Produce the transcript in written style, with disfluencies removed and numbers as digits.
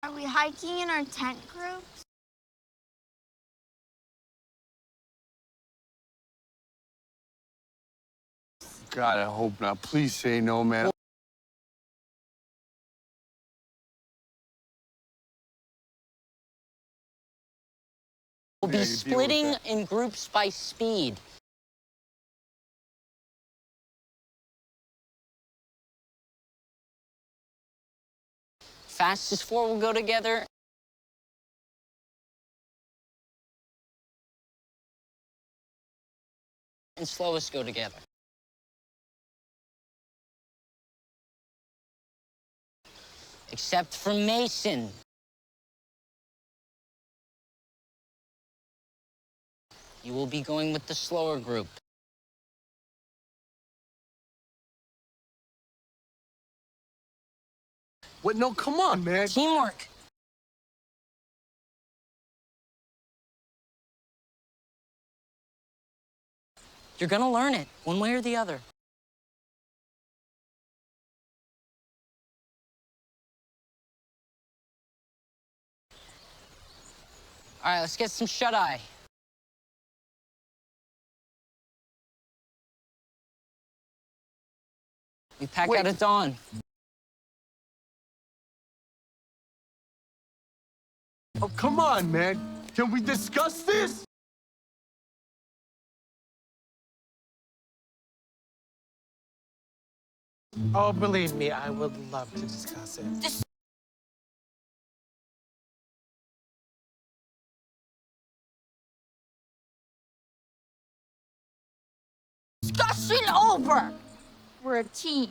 Are we hiking in our tent groups? God, I hope not. Please say no, man. We'll be splitting in groups by speed. Fastest four will go together. And slowest go together. Except for Mason. You will be going with the slower group. What? No, come on, man. Teamwork. You're gonna learn it, one way or the other. All right, let's get some shut-eye. We pack out at dawn. Oh, come on, man. Can we discuss this? Oh, believe me, I would love to discuss it. Discussion over. We're a team.